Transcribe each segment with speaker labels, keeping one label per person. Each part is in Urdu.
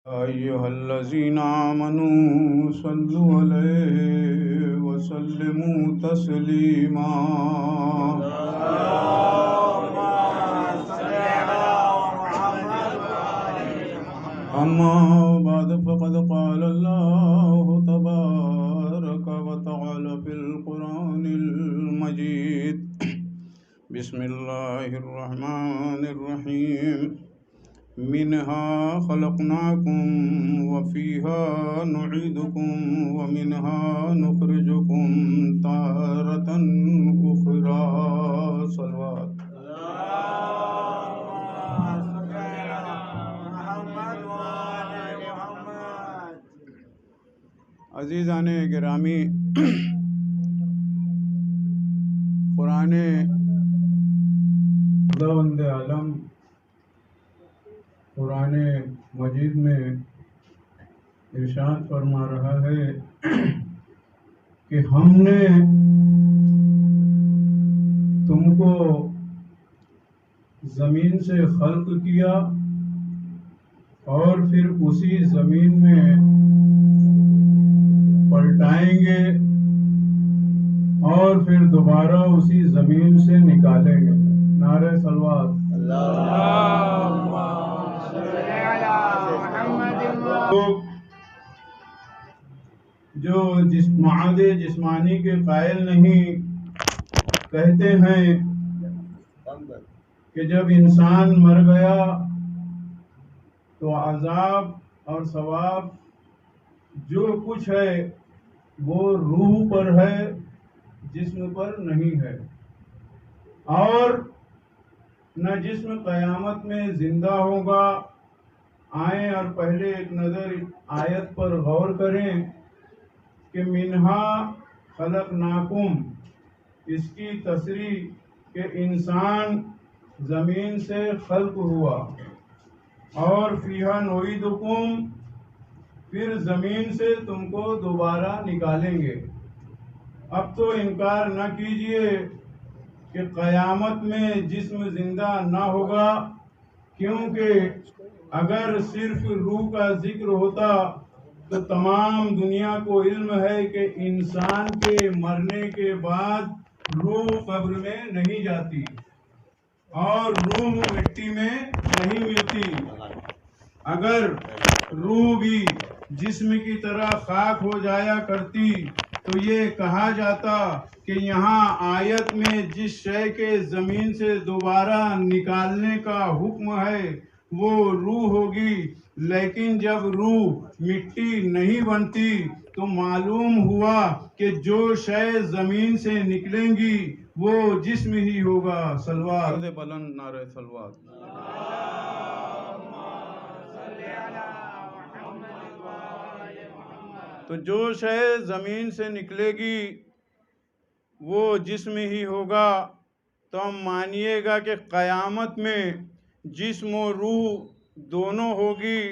Speaker 1: أيها الذين آمنوا صلوا عليه وسلموا تسليما. أما بعد فقد قال الله تبارك وتعالى في القرآن المجيد. بسم الله الرحمن الرحيم. منها خلقناكم وفيها نعيدكم ومنها نخرجكم تارة أخرى. صلوات. عزیزان گرامی، قرآن خداوند عالم قرآن مجید میں ارشاد فرما رہا ہے کہ ہم نے تم کو زمین سے خلق کیا اور پھر اسی زمین میں پلٹائیں گے اور پھر دوبارہ اسی زمین سے نکالیں گے. نعرہ صلوات. جو معاد جسمانی کے قائل نہیں، کہتے ہیں کہ جب انسان مر گیا تو عذاب اور ثواب جو کچھ ہے وہ روح پر ہے، جسم پر نہیں ہے. اور نہ جسم قیامت میں زندہ ہوگا. آئیں اور پہلے ایک نظر آیت پر غور کریں کہ منہا خلقناکم، اس کی تصریح کہ انسان زمین سے خلق ہوا، اور فیہا نعیدکم، پھر زمین سے تم کو دوبارہ نکالیں گے. اب تو انکار نہ کیجئے کہ قیامت میں جسم زندہ نہ ہوگا، کیونکہ اگر صرف روح کا ذکر ہوتا تو تمام دنیا کو علم ہے کہ انسان کے مرنے کے بعد روح قبر میں نہیں جاتی اور روح مٹی میں نہیں ملتی. اگر روح بھی جسم کی طرح خاک ہو جایا کرتی تو یہ کہا جاتا کہ یہاں آیت میں جس شے کے زمین سے دوبارہ نکالنے کا حکم ہے وہ روح ہوگی. لیکن جب روح مٹی نہیں بنتی تو معلوم ہوا کہ جو شے زمین سے نکلیں گی وہ جسم ہی ہوگا. صلوات. بلند نعرہ صلوات. تو جو شے زمین سے نکلے گی وہ جسم ہی ہوگا. تو ہم مانیے گا کہ قیامت میں جسم و روح دونوں ہوگی.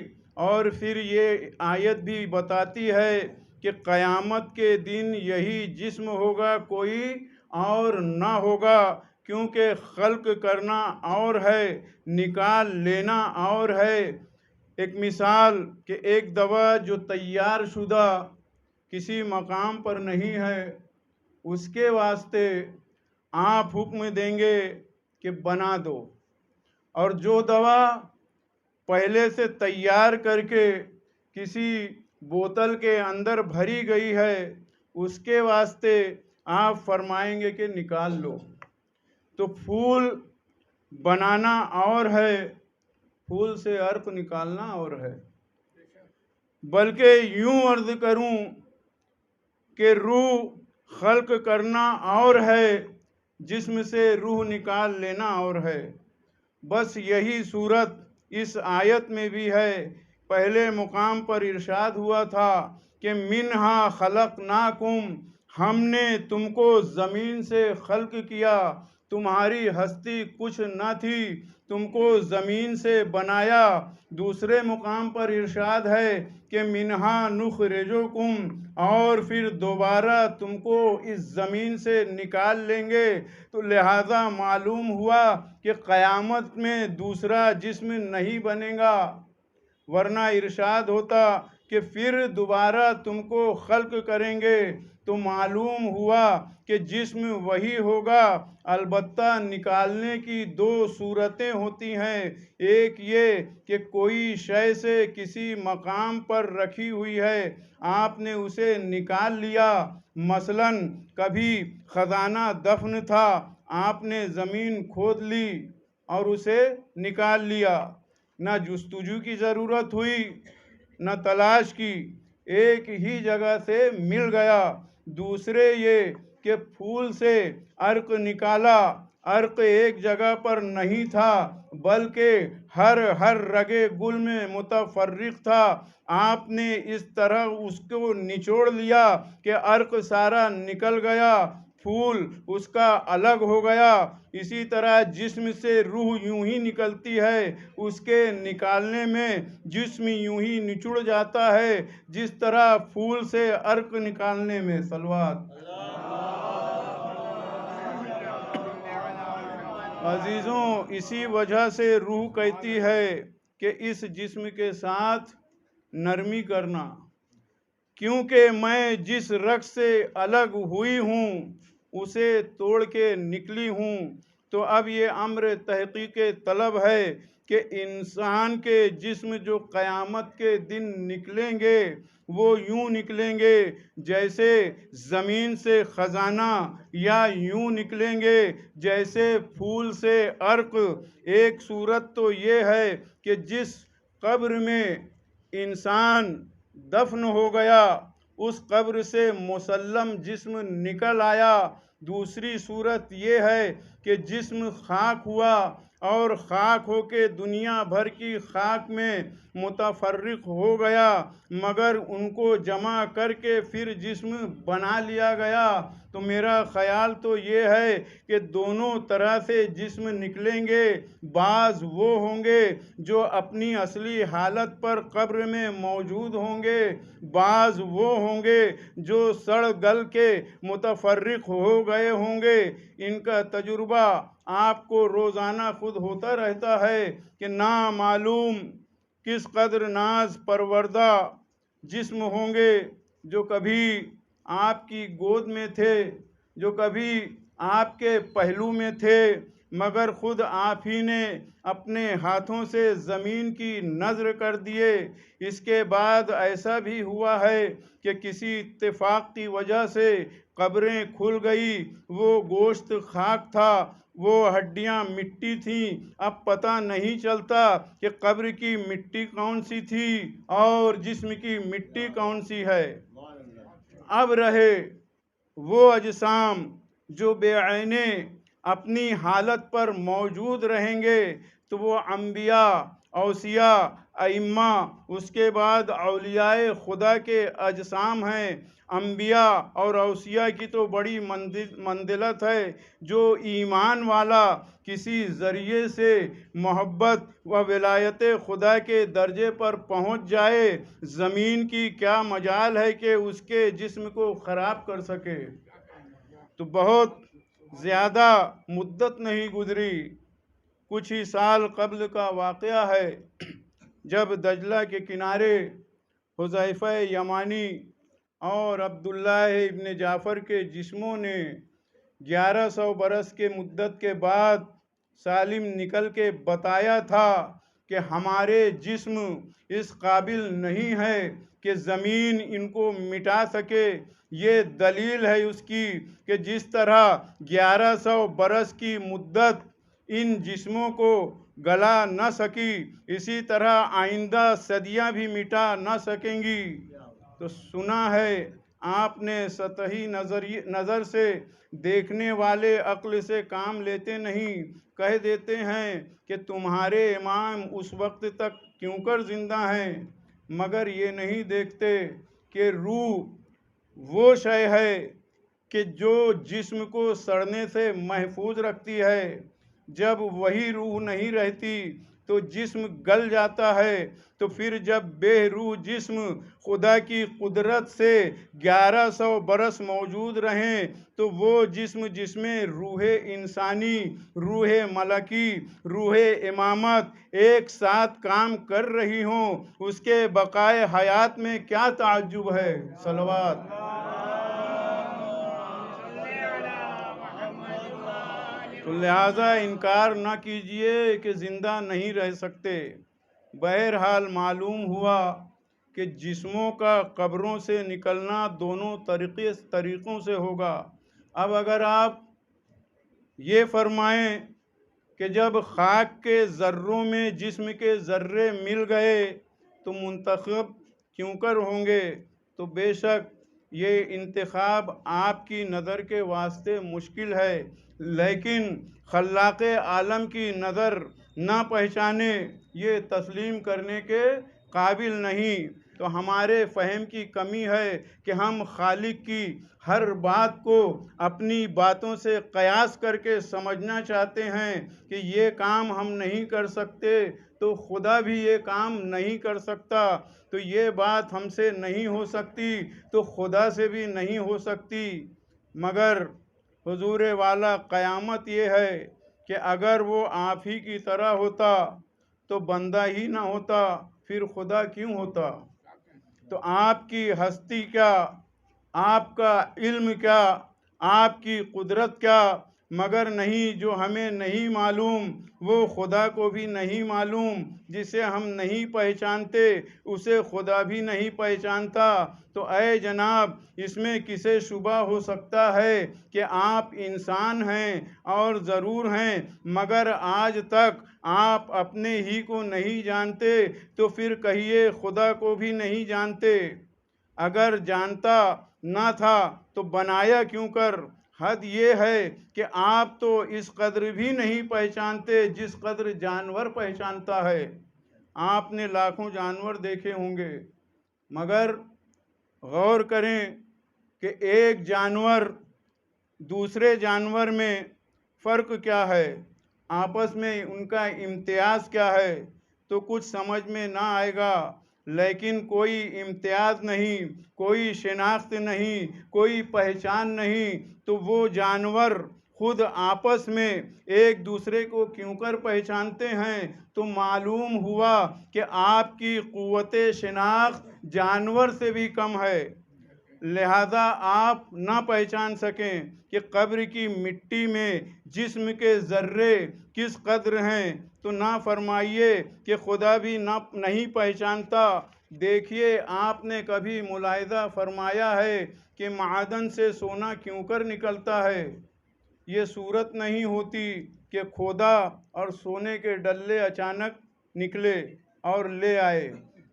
Speaker 1: اور پھر یہ آیت بھی بتاتی ہے کہ قیامت کے دن یہی جسم ہوگا، کوئی اور نہ ہوگا، کیونکہ خلق کرنا اور ہے، نکال لینا اور ہے. ایک مثال کہ ایک دوا جو تیار شدہ کسی مقام پر نہیں ہے، اس کے واسطے آپ حکم دیں گے کہ بنا دو، اور جو دوا پہلے سے تیار کر کے کسی بوتل کے اندر بھری گئی ہے اس کے واسطے آپ فرمائیں گے کہ نکال لو. تو پھول بنانا اور ہے، پھول سے عرق نکالنا اور ہے. بلکہ یوں عرض کروں کہ روح خلق کرنا اور ہے، جسم سے روح نکال لینا اور ہے. بس یہی صورت اس آیت میں بھی ہے. پہلے مقام پر ارشاد ہوا تھا کہ منہا خلقناکم، ہم نے تم کو زمین سے خلق کیا، تمہاری ہستی کچھ نہ تھی، تم کو زمین سے بنایا. دوسرے مقام پر ارشاد ہے کہ منہا نخرجکم، اور پھر دوبارہ تم کو اس زمین سے نکال لیں گے. تو لہذا معلوم ہوا کہ قیامت میں دوسرا جسم نہیں بنے گا، ورنہ ارشاد ہوتا کہ پھر دوبارہ تم کو خلق کریں گے، تو معلوم ہوا کہ جسم وہی ہوگا، البتہ نکالنے کی دو صورتیں ہوتی ہیں۔ ایک یہ کہ کوئی شے سے کسی مقام پر رکھی ہوئی ہے، آپ نے اسے نکال لیا، مثلاً کبھی خزانہ دفن تھا، آپ نے زمین کھود لی اور اسے نکال لیا، نہ جستجو کی ضرورت ہوئی نہ تلاش کی، ایک ہی جگہ سے مل گیا۔ دوسرے یہ کہ پھول سے عرق نکالا، عرق ایک جگہ پر نہیں تھا بلکہ ہر رگے گل میں متفرق تھا، آپ نے اس طرح اس کو نچوڑ لیا کہ عرق سارا نکل گیا، پھول اس کا الگ ہو گیا۔ اسی طرح جسم سے روح یوں ہی نکلتی ہے، اس کے نکالنے میں جسم یوں ہی نچڑ جاتا ہے جس طرح پھول سے عرق نکالنے میں۔ صلوات۔ عزیزوں، اسی وجہ سے روح کہتی ہے کہ اس جسم کے ساتھ نرمی کرنا، کیونکہ میں جس رگ سے الگ ہوئی ہوں اسے توڑ کے نکلی ہوں۔ تو اب یہ امر تحقیق طلب ہے کہ انسان کے جسم جو قیامت کے دن نکلیں گے وہ یوں نکلیں گے جیسے زمین سے خزانہ، یا یوں نکلیں گے جیسے پھول سے عرق۔ ایک صورت تو یہ ہے کہ جس قبر میں انسان دفن ہو گیا اس قبر سے مسلم جسم نکل آیا، دوسری صورت یہ ہے کہ جسم خاک ہوا اور خاک ہو کے دنیا بھر کی خاک میں متفرق ہو گیا، مگر ان کو جمع کر کے پھر جسم بنا لیا گیا۔ تو میرا خیال تو یہ ہے کہ دونوں طرح سے جسم نکلیں گے، بعض وہ ہوں گے جو اپنی اصلی حالت پر قبر میں موجود ہوں گے، بعض وہ ہوں گے جو سڑ گل کے متفرق ہو گئے ہوں گے۔ ان کا تجربہ آپ کو روزانہ خود ہوتا رہتا ہے کہ نامعلوم کس قدر ناز پروردہ جسم ہوں گے جو کبھی آپ کی گود میں تھے، جو کبھی آپ کے پہلو میں تھے، مگر خود آپ ہی نے اپنے ہاتھوں سے زمین کی نذر کر دیے۔ اس کے بعد ایسا بھی ہوا ہے کہ کسی اتفاق کی وجہ سے قبریں کھل گئی، وہ گوشت خاک تھا، وہ ہڈیاں مٹی تھیں، اب پتہ نہیں چلتا کہ قبر کی مٹی کون سی تھی اور جسم کی مٹی کون سی ہے۔ اب رہے وہ اجسام جو بے عینے اپنی حالت پر موجود رہیں گے، تو وہ انبیاء، اوصیاء، ائمہ، اس کے بعد اولیاء خدا کے اجسام ہیں۔ انبیاء اور اوصیاء کی تو بڑی منزلت ہے، جو ایمان والا کسی ذریعے سے محبت و ولایت خدا کے درجے پر پہنچ جائے، زمین کی کیا مجال ہے کہ اس کے جسم کو خراب کر سکے۔ تو بہت زیادہ مدت نہیں گزری، کچھ ہی سال قبل کا واقعہ ہے، جب دجلہ کے کنارے حذیفہ یمانی اور عبداللہ ابن جعفر کے جسموں نے 1100 برس کے مدت کے بعد سالم نکل کے بتایا تھا کہ ہمارے جسم اس قابل نہیں ہے کہ زمین ان کو مٹا سکے۔ یہ دلیل ہے اس کی کہ جس طرح 1100 برس کی مدت ان جسموں کو گلا نہ سکی، اسی طرح آئندہ صدیاں بھی مٹا نہ سکیں گی۔ تو سنا ہے آپ نے سطحی نظر سے دیکھنے والے عقل سے کام لیتے نہیں، کہہ دیتے ہیں کہ تمہارے امام اس وقت تک کیوں کر زندہ ہیں، مگر یہ نہیں دیکھتے کہ روح وہ شے ہے کہ جو جسم کو سڑنے سے محفوظ رکھتی ہے۔ جب وہی روح نہیں رہتی تو جسم گل جاتا ہے، تو پھر جب بے روح جسم خدا کی قدرت سے 1100 برس موجود رہیں تو وہ جسم جس میں روح انسانی، روح ملکی، روح امامت ایک ساتھ کام کر رہی ہوں، اس کے بقائے حیات میں کیا تعجب ہے؟ صلوات۔ تو لہٰذا انکار نہ کیجئے کہ زندہ نہیں رہ سکتے۔ بہرحال معلوم ہوا کہ جسموں کا قبروں سے نکلنا دونوں طریقوں سے ہوگا۔ اب اگر آپ یہ فرمائیں کہ جب خاک کے ذروں میں جسم کے ذرے مل گئے تو منتخب کیوں کر ہوں گے، تو بے شک یہ انتخاب آپ کی نظر کے واسطے مشکل ہے، لیکن خلاق عالم کی نظر نہ پہچانے یہ تسلیم کرنے کے قابل نہیں۔ تو ہمارے فہم کی کمی ہے کہ ہم خالق کی ہر بات کو اپنی باتوں سے قیاس کر کے سمجھنا چاہتے ہیں کہ یہ کام ہم نہیں کر سکتے تو خدا بھی یہ کام نہیں کر سکتا، تو یہ بات ہم سے نہیں ہو سکتی تو خدا سے بھی نہیں ہو سکتی۔ مگر حضور والا قیامت یہ ہے کہ اگر وہ آپ ہی کی طرح ہوتا تو بندہ ہی نہ ہوتا، پھر خدا کیوں ہوتا؟ تو آپ کی ہستی کیا، آپ کا علم کیا، آپ کی قدرت کیا، مگر نہیں جو ہمیں نہیں معلوم وہ خدا کو بھی نہیں معلوم، جسے ہم نہیں پہچانتے اسے خدا بھی نہیں پہچانتا۔ تو اے جناب، اس میں کسے شبہ ہو سکتا ہے کہ آپ انسان ہیں اور ضرور ہیں، مگر آج تک آپ اپنے ہی کو نہیں جانتے، تو پھر کہیے خدا کو بھی نہیں جانتے۔ اگر جانتا نہ تھا تو بنایا کیوں کر؟ حد یہ ہے کہ آپ تو اس قدر بھی نہیں پہچانتے جس قدر جانور پہچانتا ہے۔ آپ نے لاکھوں جانور دیکھے ہوں گے، مگر غور کریں کہ ایک جانور دوسرے جانور میں فرق کیا ہے، آپس میں ان کا امتیاز کیا ہے، تو کچھ سمجھ میں نہ آئے گا۔ لیکن کوئی امتیاز نہیں، کوئی شناخت نہیں، کوئی پہچان نہیں، تو وہ جانور خود آپس میں ایک دوسرے کو کیوں کر پہچانتے ہیں؟ تو معلوم ہوا کہ آپ کی قوت شناخت جانور سے بھی کم ہے، لہذا آپ نہ پہچان سکیں کہ قبر کی مٹی میں جسم کے ذرے کس قدر ہیں، تو نہ فرمائیے کہ خدا بھی نہیں پہچانتا۔ دیکھیے، آپ نے کبھی ملاحظہ فرمایا ہے کہ معدن سے سونا کیوں کر نکلتا ہے؟ یہ صورت نہیں ہوتی کہ کھودا اور سونے کے ڈلے اچانک نکلے اور لے آئے،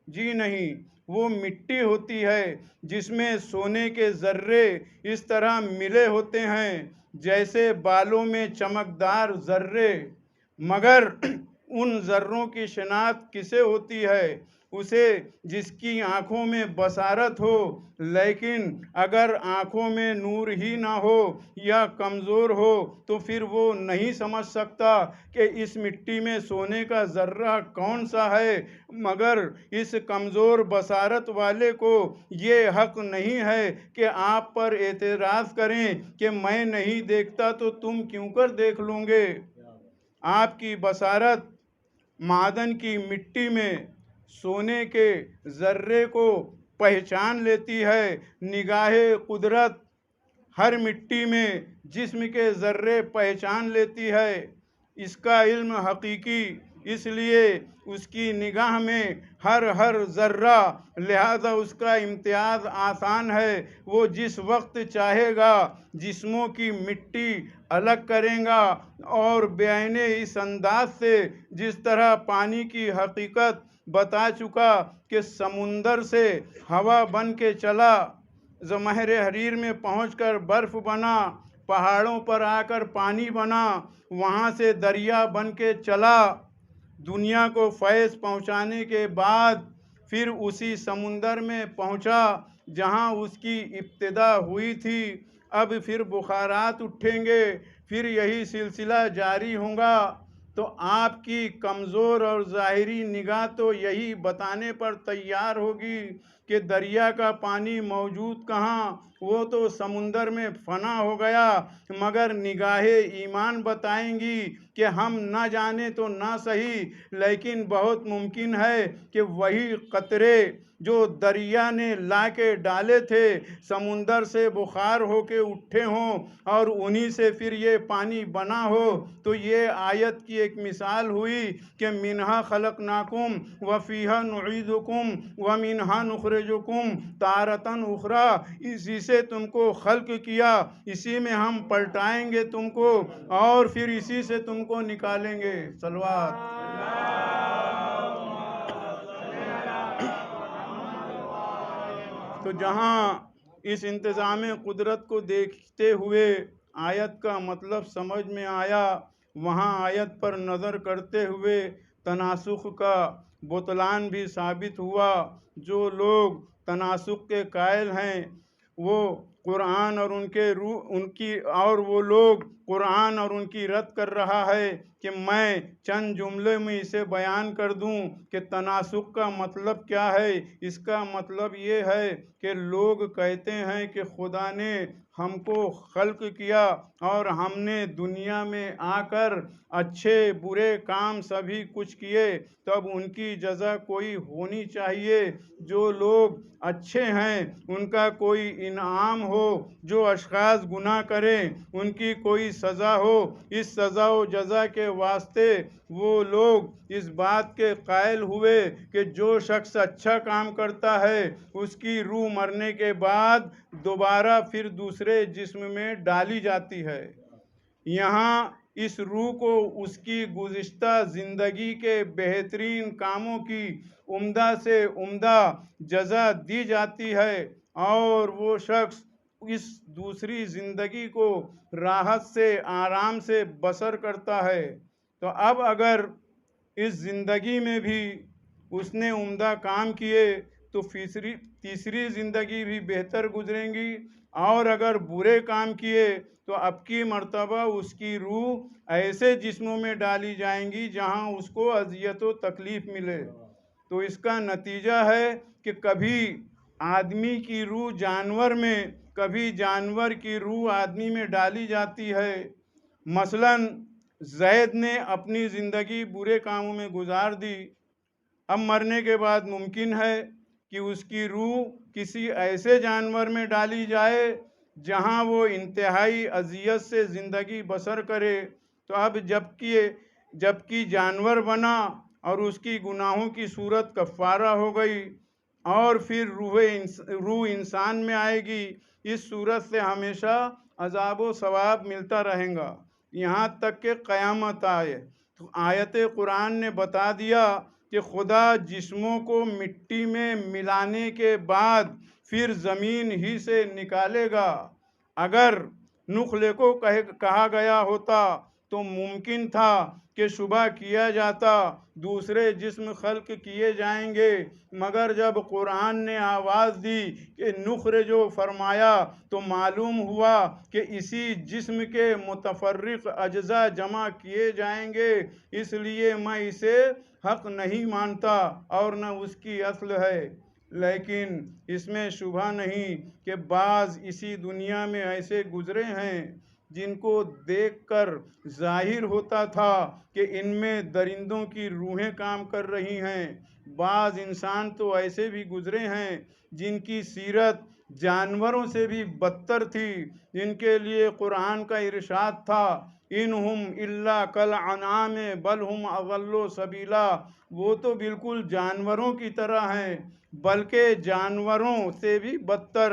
Speaker 1: جی نہیں، وہ مٹی ہوتی ہے جس میں سونے کے ذرے اس طرح ملے ہوتے ہیں جیسے بالوں میں چمکدار ذرے۔ مگر ان ذروں کی شناخت کسے ہوتی ہے؟ اسے جس کی آنکھوں میں بصارت ہو، لیکن اگر آنکھوں میں نور ہی نہ ہو یا کمزور ہو تو پھر وہ نہیں سمجھ سکتا کہ اس مٹی میں سونے کا ذرہ کون سا ہے۔ مگر اس کمزور بصارت والے کو یہ حق نہیں ہے کہ آپ پر اعتراض کریں کہ میں نہیں دیکھتا تو تم کیوں کر دیکھ لوں گے۔ آپ کی بصارت معدن کی مٹی میں سونے کے ذرے کو پہچان لیتی ہے، نگاہ قدرت ہر مٹی میں جسم کے ذرے پہچان لیتی ہے۔ اس کا علم حقیقی، اس لیے اس کی نگاہ میں ہر ذرہ، لہذا اس کا امتیاز آسان ہے۔ وہ جس وقت چاہے گا جسموں کی مٹی الگ کرے گا، اور بعین اس انداز سے جس طرح پانی کی حقیقت بتا چکا کہ سمندر سے ہوا بن کے چلا، ظمہر حریر میں پہنچ کر برف بنا، پہاڑوں پر آ کر پانی بنا، وہاں سے دریا بن کے چلا، دنیا کو فیض پہنچانے کے بعد پھر اسی سمندر میں پہنچا جہاں اس کی ابتدا ہوئی تھی۔ اب پھر بخارات اٹھیں گے، پھر یہی سلسلہ جاری ہوگا۔ تو تو آپ کی کمزور اور ظاہری نگاہ تو یہی بتانے پر تیار ہوگی کہ دریا کا پانی موجود کہاں، وہ تو سمندر میں فنا ہو گیا، مگر نگاہ ایمان بتائیں گی کہ ہم نہ جانے تو نہ صحیح، لیکن بہت ممکن ہے کہ وہی قطرے جو دریا نے لا کے ڈالے تھے سمندر سے بخار ہو کے اٹھے ہوں اور انہی سے پھر یہ پانی بنا ہو۔ تو یہ آیت کی ایک مثال ہوئی کہ منہا خلقناکم وفیہا نعیدکم ومنہا نخرجکم تارۃ اخری، اسی سے تم کو خلق کیا، اسی میں ہم پلٹائیں گے تم کو اور پھر اسی سے تم کو نکالیں گے۔ صلوات۔ تو جہاں اس انتظام قدرت کو دیکھتے ہوئے آیت کا مطلب سمجھ میں آیا، وہاں آیت پر نظر کرتے ہوئے تناسخ کا بطلان بھی ثابت ہوا۔ جو لوگ تناسخ کے قائل ہیں وہ قرآن اور وہ لوگ قرآن اور ان کی رد کر رہا ہے کہ میں چند جملے میں اسے بیان کر دوں کہ تناسخ کا مطلب کیا ہے۔ اس کا مطلب یہ ہے کہ لوگ کہتے ہیں کہ خدا نے ہم کو خلق کیا اور ہم نے دنیا میں آ کر اچھے برے کام سبھی کچھ کیے، تب ان کی جزا کوئی ہونی چاہیے۔ جو لوگ اچھے ہیں ان کا کوئی انعام ہو، جو اشخاص گناہ کریں ان کی کوئی سزا ہو۔ اس سزا و جزا کے واسطے وہ لوگ اس بات کے قائل ہوئے کہ جو شخص اچھا کام کرتا ہے اس کی روح مرنے کے بعد دوبارہ پھر دوسرے جسم میں ڈالی جاتی ہے۔ یہاں اس روح کو اس کی گزشتہ زندگی کے بہترین کاموں کی عمدہ سے عمدہ جزا دی جاتی ہے اور وہ شخص اس دوسری زندگی کو راحت سے آرام سے بسر کرتا ہے۔ تو اب اگر اس زندگی میں بھی اس نے عمدہ کام کیے تو تیسری زندگی بھی بہتر گزریں گی، اور اگر برے کام کیے تو اب کی مرتبہ اس کی روح ایسے جسموں میں ڈالی جائیں گی جہاں اس کو اذیت و تکلیف ملے۔ تو اس کا نتیجہ ہے کہ کبھی آدمی کی روح جانور میں، کبھی جانور کی روح آدمی میں ڈالی جاتی ہے۔ مثلاً زید نے اپنی زندگی برے کاموں میں گزار دی، اب مرنے کے بعد ممکن ہے کہ اس کی روح کسی ایسے جانور میں ڈالی جائے جہاں وہ انتہائی اذیت سے زندگی بسر کرے۔ تو اب جبکہ جانور بنا اور اس کی گناہوں کی صورت کفارہ ہو گئی، اور پھر روح انسان میں آئے گی، اس صورت سے ہمیشہ عذاب و ثواب ملتا رہے گا یہاں تک کہ قیامت آئے۔ تو آیت قرآن نے بتا دیا کہ خدا جسموں کو مٹی میں ملانے کے بعد پھر زمین ہی سے نکالے گا۔ اگر نخلے کو کہا گیا ہوتا تو ممکن تھا کہ شبہ کیا جاتا دوسرے جسم خلق کیے جائیں گے، مگر جب قرآن نے آواز دی کہ نخرجو فرمایا تو معلوم ہوا کہ اسی جسم کے متفرق اجزاء جمع کیے جائیں گے، اس لیے میں اسے حق نہیں مانتا اور نہ اس کی اصل ہے۔ لیکن اس میں شبہ نہیں کہ بعض اسی دنیا میں ایسے گزرے ہیں جن کو دیکھ کر ظاہر ہوتا تھا کہ ان میں درندوں کی روحیں کام کر رہی ہیں۔ بعض انسان تو ایسے بھی گزرے ہیں جن کی سیرت جانوروں سے بھی بدتر تھی، جن کے لیے قرآن کا ارشاد تھا انہم الا کالانعام بل ہم اضل سبیلا، وہ تو بالکل جانوروں کی طرح ہیں بلکہ جانوروں سے بھی بدتر۔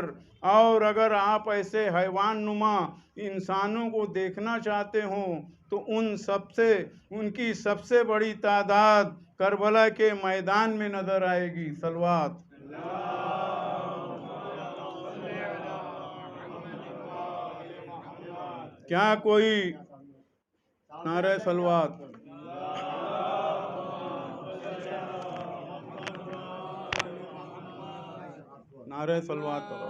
Speaker 1: اور اگر آپ ایسے حیوان نما انسانوں کو دیکھنا چاہتے ہوں تو ان کی سب سے بڑی تعداد کربلا کے میدان میں نظر آئے گی۔ صلوات۔ کیا کوئی نعرہ صلوات؟ نعرہ صلوات کرو۔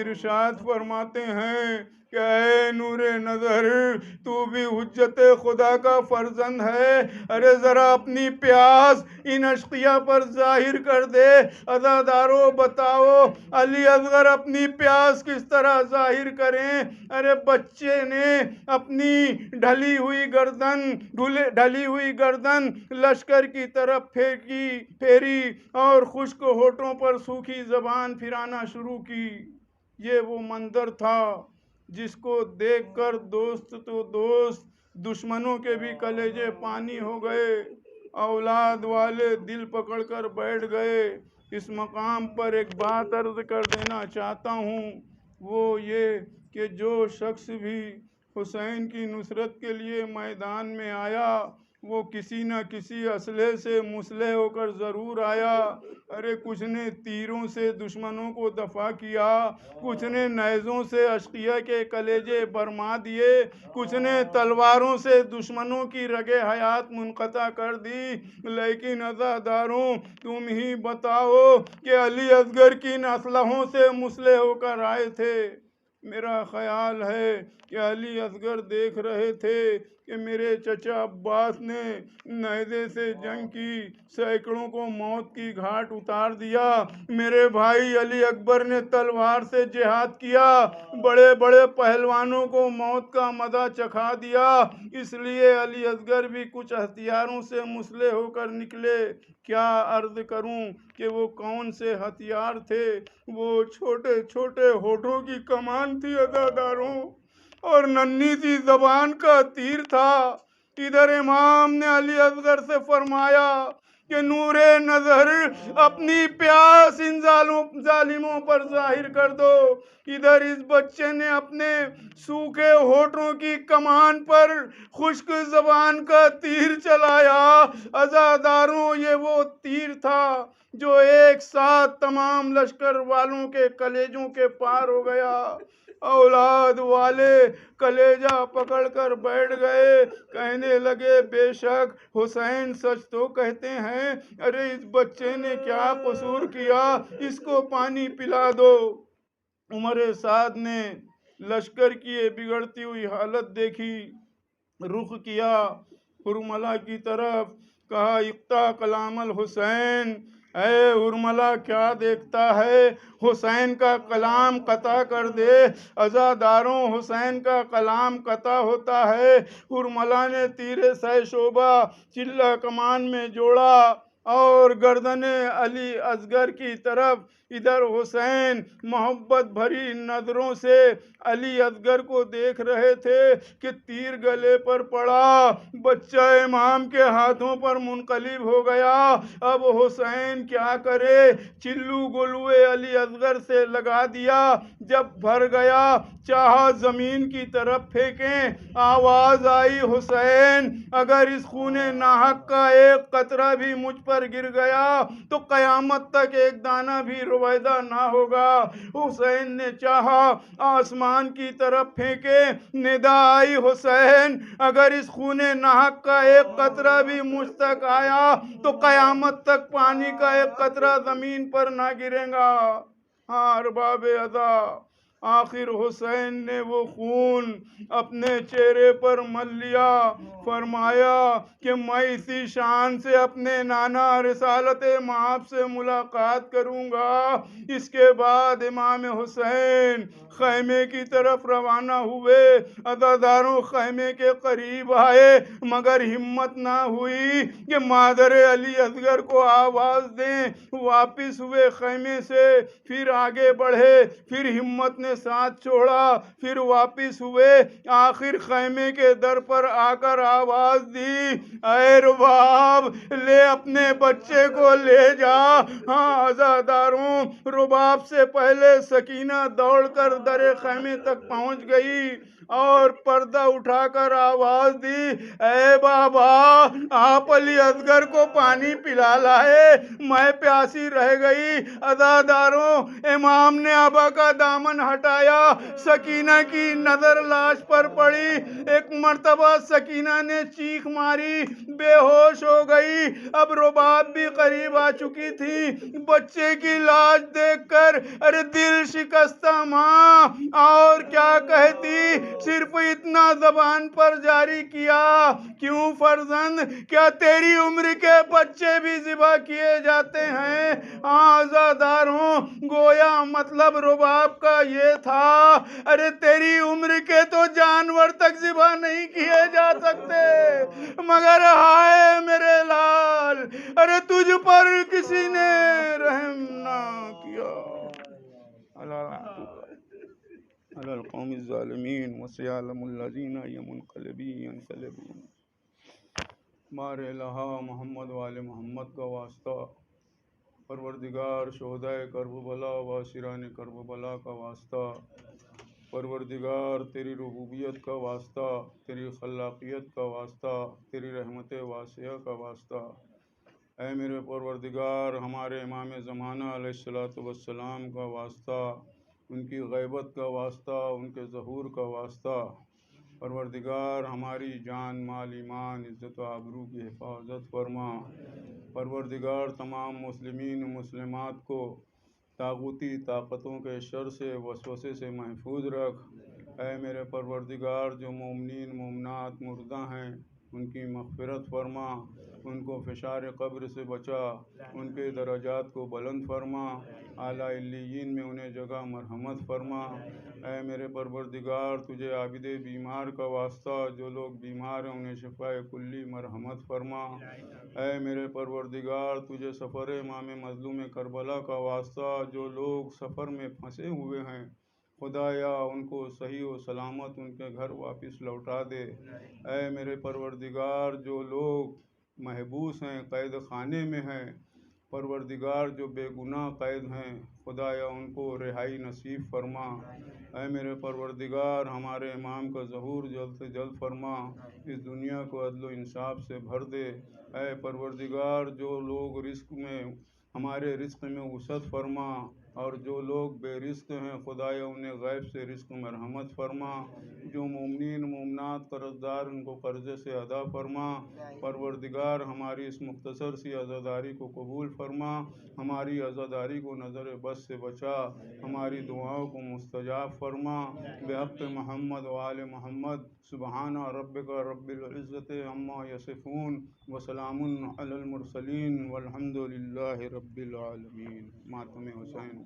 Speaker 1: ارشاد فرماتے ہیں کہ اے نور نظر، تو بھی حجت خدا کا فرزند ہے، ارے ذرا اپنی پیاس ان اشقیاء پر ظاہر کر دے۔ عزادارو بتاؤ علی اصغر اپنی پیاس کس طرح ظاہر کریں؟ ارے بچے نے اپنی ڈھلی ہوئی گردن لشکر کی طرف پھیری اور خشک ہونٹوں پر سوکھی زبان پھرانا شروع کی۔ یہ وہ منظر تھا جس کو دیکھ کر دوست تو دوست، دشمنوں کے بھی کلیجے پانی ہو گئے۔ اولاد والے دل پکڑ کر بیٹھ گئے۔ اس مقام پر ایک بات عرض کر دینا چاہتا ہوں، وہ یہ کہ جو شخص بھی حسین کی نصرت کے لیے میدان میں آیا وہ کسی نہ کسی اسلحے سے مسلح ہو کر ضرور آیا۔ ارے کچھ نے تیروں سے دشمنوں کو دفع کیا، کچھ نے نیزوں سے اشقیاء کے کلیجے برما دیے، کچھ نے تلواروں سے دشمنوں کی رگیں حیات منقطع کر دی۔ لیکن عزاداروں تم ہی بتاؤ کہ علی اصغر کن اسلحوں سے مسلح ہو کر آئے تھے؟ میرا خیال ہے کہ علی اصغر دیکھ رہے تھے کہ میرے چچا عباس نے نیزے سے جنگ کی، سینکڑوں کو موت کی گھاٹ اتار دیا۔ میرے بھائی علی اکبر نے تلوار سے جہاد کیا، بڑے بڑے پہلوانوں کو موت کا مزہ چکھا دیا۔ اس لیے علی اصغر بھی کچھ ہتھیاروں سے مسلح ہو کر نکلے۔ کیا عرض کروں کہ وہ کون سے ہتھیار تھے؟ وہ چھوٹے چھوٹے ہونٹوں کی کمان تھی عزاداروں، اور ننھی سی زبان کا تیر تھا۔ ادھر امام نے علی اصغر سے فرمایا کہ نور نظر اپنی پیاس ان ظالموں پر ظاہر کر دو۔ ادھر اس بچے نے اپنے سوکھے ہونٹوں کی کمان پر خشک زبان کا تیر چلایا۔ عزاداروں یہ وہ تیر تھا جو ایک ساتھ تمام لشکر والوں کے کلیجوں کے پار ہو گیا۔ اولاد والے کلیجہ پکڑ کر بیٹھ گئے، کہنے لگے بے شک حسین سچ تو کہتے ہیں، ارے اس بچے نے کیا قصور کیا، اس کو پانی پلا دو۔ عمر سعد نے لشکر کی یہ بگڑتی ہوئی حالت دیکھی، رخ کیا حرملہ کی طرف، کہا اقطع کلام الحسین، اے حرملہ کیا دیکھتا ہے، حسین کا کلام قطع کر دے۔ عزاداروں حسین کا کلام قطع ہوتا ہے۔ حرملہ نے تیر سہ شعبہ چلہ کمان میں جوڑا اور گردن علی اصغر کی طرف۔ ادھر حسین محبت بھری نظروں سے علی اصغر کو دیکھ رہے تھے کہ تیر گلے پر پڑا، بچہ امام کے ہاتھوں پر منقلب ہو گیا۔ اب حسین کیا کرے؟ چلو گلوے علی اصغر سے لگا دیا۔ جب بھر گیا چاہا زمین کی طرف پھینکیں، آواز آئی حسین اگر اس خون ناحق کا ایک قطرہ بھی مجھ پر گر گیا تو قیامت تک ایک دانہ بھی رویدہ نہ ہوگا۔ حسین نے چاہا آسمان کی طرف پھینکے، ندا آئی حسین اگر اس خون ناحق کا ایک قطرہ بھی مجھ تک آیا تو قیامت تک پانی کا ایک قطرہ زمین پر نہ گرے گا۔ ہاں ارباب عزا، آخر حسین نے وہ خون اپنے چہرے پر مل لیا، فرمایا کہ میں اسی شان سے اپنے نانا رسالت مآب سے ملاقات کروں گا۔ اس کے بعد امام حسین خیمے کی طرف روانہ ہوئے۔ عزاداروں خیمے کے قریب آئے مگر ہمت نہ ہوئی کہ مادر علی اصغر کو آواز دیں۔ واپس ہوئے خیمے سے، پھر آگے بڑھے، پھر ہمت نے ساتھ چھوڑا، پھر واپس ہوئے، آخر خیمے کے در پر آ کر آواز دی، اے رباب لے اپنے بچے کو لے جا۔ ہاں عزاداروں رباب سے پہلے سکینہ دوڑ کر در خیمے تک پہنچ گئی اور پردہ اٹھا کر آواز دی، اے بابا آپ علی اصغر کو پانی پلا لائے، میں پیاسی رہ گئی۔ عزاداروں، امام نے ابا کا دامن ہٹایا، سکینہ کی نظر لاش پر پڑی۔ ایک مرتبہ سکینہ نے چیخ ماری، بے ہوش ہو گئی۔ اب رباب بھی قریب آ چکی تھی۔ بچے کی لاش دیکھ کر ارے دل شکستہ ماں اور کیا کہتی، صرف اتنا زبان پر جاری کیا، کیوں فرزند، کیا تیری عمر کے بچے بھی ذبح کیے جاتے ہیں؟ عزاداروں، گویا مطلب رباب کا یہ تھا، ارے تیری عمر کے تو جانور تک ذبح نہیں کیے جا سکتے، مگر ہائے میرے لال، ارے تجھ پر کسی نے رحم نہ کیا۔ علی القوم الظالمین وسيعلم الذین ینقلبون۔ مار الہا محمد وال محمد کا واسطہ، پروردگار شہدائے کربلا و اسیران کربلا کا واسطہ، پروردگار تیری ربوبیت کا واسطہ، تیری خلاقیت کا واسطہ، تیری رحمت واسعہ کا واسطہ، اے میرے پروردگار ہمارے امام زمانہ علیہ الصلوۃ والسلام کا واسطہ، ان کی غیبت کا واسطہ، ان کے ظہور کا واسطہ، پروردگار ہماری جان مال ایمان عزت و آبرو کی حفاظت فرما۔ پروردگار تمام مسلمین و مسلمات کو طاغوتی طاقتوں کے شر سے وسوسے سے محفوظ رکھ۔ اے میرے پروردگار جو مومنین مومنات مردہ ہیں ان کی مغفرت فرما، ان کو فشار قبر سے بچا، ان کے درجات کو بلند فرما، اعلیٰ علیین میں انہیں جگہ مرحمت فرما۔ اے میرے پروردگار تجھے عابد بیمار کا واسطہ، جو لوگ بیمار ہیں انہیں شفائے کلی مرحمت فرما۔ اے میرے پروردگار تجھے سفر امام مظلوم کربلا کا واسطہ، جو لوگ سفر میں پھنسے ہوئے ہیں خدایا ان کو صحیح و سلامت ان کے گھر واپس لوٹا دے۔ اے میرے پروردگار جو لوگ محبوس ہیں قید خانے میں ہیں، پروردگار جو بے گناہ قید ہیں خدایا ان کو رہائی نصیب فرما۔ اے میرے پروردگار ہمارے امام کا ظہور جلد سے جلد فرما، اس دنیا کو عدل و انصاف سے بھر دے۔ اے پروردگار جو لوگ رزق میں ہمارے رزق میں وسعت فرما، اور جو لوگ بے رزق ہیں خدایا انہیں غیب سے رزق مرحمت فرما۔ جو مومنین مومنات قرض دار ان کو قرضے سے ادا فرما۔ پروردگار ہماری اس مختصر سی عزاداری کو قبول فرما، ہماری عزاداری کو نظر بد سے بچا، ہماری دعاؤں کو مستجاب فرما، بحق محمد وآل محمد۔ سبحان ربک رب العزت عما یصفون وسلام علی المرسلین والحمد للہ رب العالمین۔ ماتم حسین۔